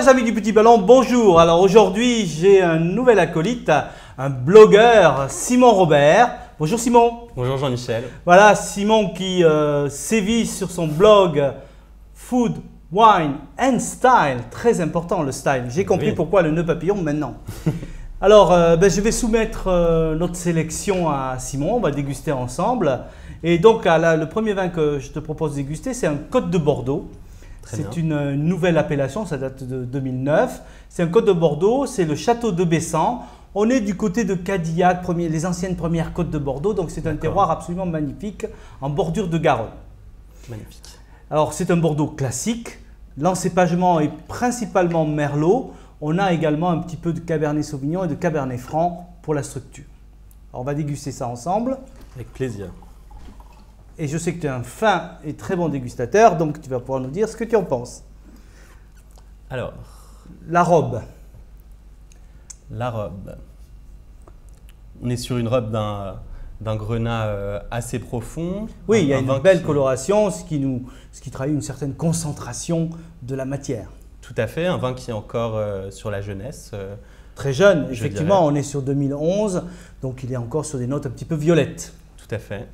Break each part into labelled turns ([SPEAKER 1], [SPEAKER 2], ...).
[SPEAKER 1] Chers amis du Petit Ballon, bonjour. Alors aujourd'hui, j'ai un nouvel acolyte, un blogueur, Simon Robert. Bonjour Simon.
[SPEAKER 2] Bonjour Jean-Michel.
[SPEAKER 1] Voilà, Simon qui sévit sur son blog Food, Wine and Style. Très important le style. J'ai compris pourquoi le nœud papillon maintenant. Alors, je vais soumettre notre sélection à Simon. On va déguster ensemble. Et donc, le premier vin que je te propose de déguster, c'est un Côte de Bordeaux. C'est une nouvelle appellation, ça date de 2009. C'est un Côte de Bordeaux, c'est le château de Bessan. On est du côté de Cadillac, les anciennes premières côtes de Bordeaux. Donc, c'est un terroir absolument magnifique en bordure de Garonne.
[SPEAKER 2] Magnifique. Alors,
[SPEAKER 1] c'est un Bordeaux classique. L'encépagement est principalement Merlot. On a également un petit peu de Cabernet Sauvignon et de Cabernet Franc pour la structure. Alors, on va déguster ça ensemble.
[SPEAKER 2] Avec plaisir.
[SPEAKER 1] Et je sais que tu es un fin et très bon dégustateur, donc tu vas pouvoir nous dire ce que tu en penses.
[SPEAKER 2] Alors,
[SPEAKER 1] la robe.
[SPEAKER 2] La robe. On est sur une robe d'un grenat assez profond.
[SPEAKER 1] Oui, il y a une belle coloration, ce qui trahit une certaine concentration de la matière.
[SPEAKER 2] Tout à fait, un vin qui est encore sur la jeunesse.
[SPEAKER 1] Très jeune, effectivement, on est sur 2011, donc il est encore sur des notes un petit peu violettes.
[SPEAKER 2] Tout à fait.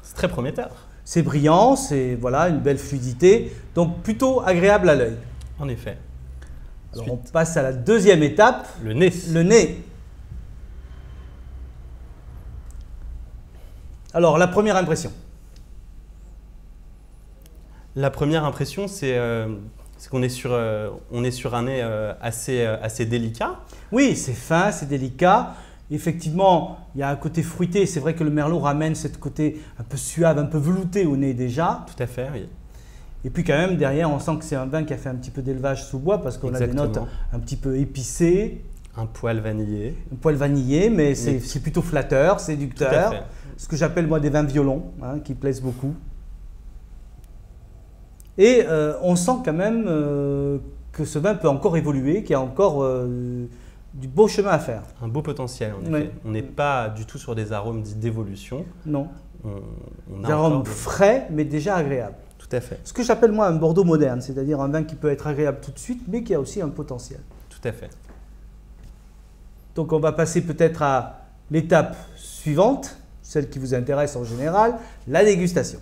[SPEAKER 2] C'est très prometteur.
[SPEAKER 1] C'est brillant, c'est voilà, une belle fluidité, donc plutôt agréable à l'œil.
[SPEAKER 2] En effet.
[SPEAKER 1] Alors on passe à la deuxième étape.
[SPEAKER 2] Le nez.
[SPEAKER 1] Le nez. Alors la première impression.
[SPEAKER 2] La première impression, c'est qu'on est sur un nez assez délicat.
[SPEAKER 1] Oui, c'est fin, c'est délicat. Effectivement, il y a un côté fruité. C'est vrai que le Merlot ramène ce côté un peu suave, un peu velouté au nez déjà.
[SPEAKER 2] Tout à fait, oui.
[SPEAKER 1] Et puis quand même, derrière, on sent que c'est un vin qui a fait un petit peu d'élevage sous bois parce qu'on a des notes un petit peu épicées.
[SPEAKER 2] Un poil vanillé.
[SPEAKER 1] Un poil vanillé, mais c'est plutôt flatteur, séducteur.
[SPEAKER 2] Tout à fait.
[SPEAKER 1] Ce que j'appelle moi des vins violons, hein, qui plaisent beaucoup. Et on sent quand même que ce vin peut encore évoluer, qu'il y a encore du beau chemin à faire.
[SPEAKER 2] Un beau potentiel, en effet. On n'est pas du tout sur des arômes dits d'évolution.
[SPEAKER 1] Non.
[SPEAKER 2] On
[SPEAKER 1] des arômes frais, mais déjà agréables.
[SPEAKER 2] Tout à fait.
[SPEAKER 1] Ce que j'appelle moi un Bordeaux moderne, c'est-à-dire un vin qui peut être agréable tout de suite, mais qui a aussi un potentiel.
[SPEAKER 2] Tout à fait.
[SPEAKER 1] Donc on va passer peut-être à l'étape suivante, celle qui vous intéresse en général, la dégustation.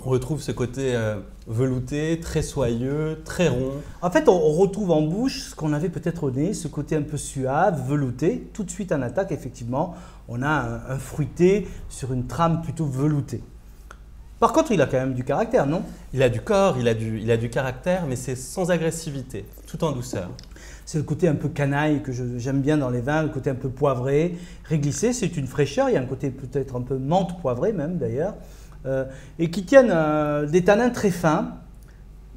[SPEAKER 2] On retrouve ce côté velouté, très soyeux, très rond.
[SPEAKER 1] En fait, on retrouve en bouche ce qu'on avait peut-être au nez, ce côté un peu suave, velouté. Tout de suite en attaque, effectivement, on a un fruité sur une trame plutôt veloutée. Par contre, il a quand même du caractère, non?
[SPEAKER 2] Il a du corps, il a du caractère, mais c'est sans agressivité, tout en douceur.
[SPEAKER 1] C'est le côté un peu canaille que j'aime bien dans les vins, le côté un peu poivré, réglissé. C'est une fraîcheur, il y a un côté peut-être un peu menthe poivrée même d'ailleurs. Et qui tiennent des tanins très fins,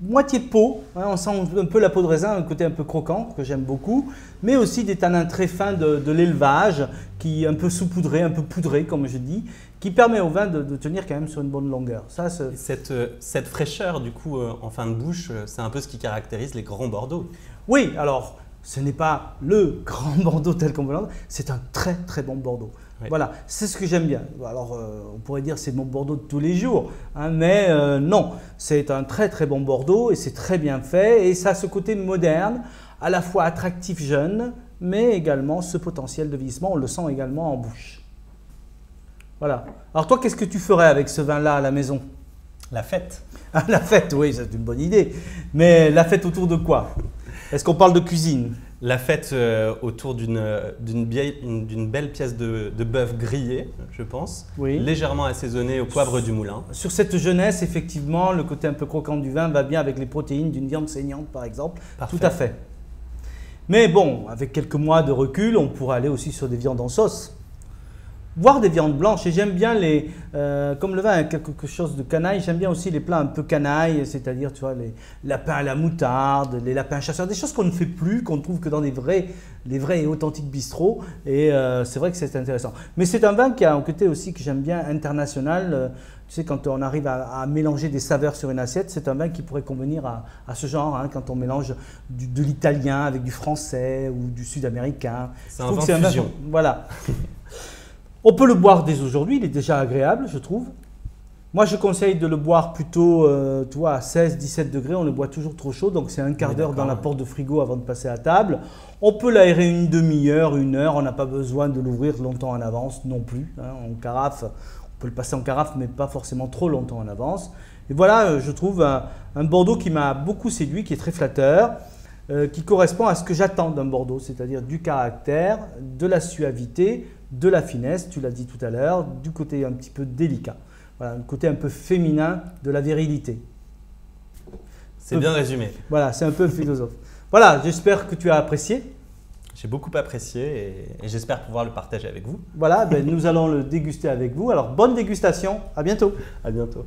[SPEAKER 1] moitié peau, hein, on sent un peu la peau de raisin, un côté un peu croquant que j'aime beaucoup, mais aussi des tanins très fins de l'élevage, qui un peu saupoudré, un peu poudré comme je dis, qui permet au vin de tenir quand même sur une bonne longueur. Ça,
[SPEAKER 2] cette fraîcheur du coup en fin de bouche, c'est un peu ce qui caractérise les grands Bordeaux.
[SPEAKER 1] Oui, alors ce n'est pas le grand Bordeaux tel qu'on veut l'entendre, c'est un très très bon Bordeaux. Oui. Voilà, c'est ce que j'aime bien. Alors, on pourrait dire que c'est mon Bordeaux de tous les jours, hein, mais non, c'est un très très bon Bordeaux et c'est très bien fait et ça a ce côté moderne, à la fois attractif jeune, mais également ce potentiel de vieillissement, on le sent également en bouche. Voilà. Alors toi, qu'est-ce que tu ferais avec ce vin-là à la maison?
[SPEAKER 2] La fête.
[SPEAKER 1] Ah, la fête, oui, c'est une bonne idée. Mais la fête autour de quoi? Est-ce qu'on parle de cuisine?
[SPEAKER 2] La fête autour d'une belle pièce de bœuf grillé, je pense,
[SPEAKER 1] oui.
[SPEAKER 2] Légèrement assaisonné au poivre du moulin.
[SPEAKER 1] Sur cette jeunesse, effectivement, le côté un peu croquant du vin va bien avec les protéines d'une viande saignante, par exemple.
[SPEAKER 2] Parfait.
[SPEAKER 1] Tout à fait. Mais bon, avec quelques mois de recul, on pourrait aller aussi sur des viandes en sauce. Voire des viandes blanches. Et j'aime bien comme le vin a quelque chose de canaille, j'aime bien aussi les plats un peu canaille, c'est-à-dire tu vois, les lapins à la moutarde, les lapins chasseurs, des choses qu'on ne fait plus, qu'on ne trouve que dans les vrais et authentiques bistrots. Et c'est vrai que c'est intéressant. Mais c'est un vin qui a un côté aussi que j'aime bien international. Tu sais, quand on arrive à mélanger des saveurs sur une assiette, c'est un vin qui pourrait convenir à ce genre, hein, quand on mélange de l'italien avec du français ou du sud-américain.
[SPEAKER 2] C'est un vin fusion.
[SPEAKER 1] Voilà. On peut le boire dès aujourd'hui, il est déjà agréable, je trouve. Moi, je conseille de le boire plutôt tu vois, à 16-17 degrés. On le boit toujours trop chaud, donc c'est un quart d'heure dans la porte de frigo avant de passer à table. On peut l'aérer une demi-heure, une heure. On n'a pas besoin de l'ouvrir longtemps en avance non plus. Hein, en carafe, on peut le passer en carafe, mais pas forcément trop longtemps en avance. Et voilà, je trouve un Bordeaux qui m'a beaucoup séduit, qui est très flatteur, qui correspond à ce que j'attends d'un Bordeaux, c'est-à-dire du caractère, de la suavité, de la finesse, tu l'as dit tout à l'heure, du côté un petit peu délicat. Voilà, un côté un peu féminin de la virilité.
[SPEAKER 2] C'est bien résumé.
[SPEAKER 1] Voilà, c'est un peu philosophe. Voilà, j'espère que tu as apprécié.
[SPEAKER 2] J'ai beaucoup apprécié et j'espère pouvoir le partager avec vous.
[SPEAKER 1] Voilà, ben, nous allons le déguster avec vous. Alors, bonne dégustation, à bientôt.
[SPEAKER 2] À bientôt.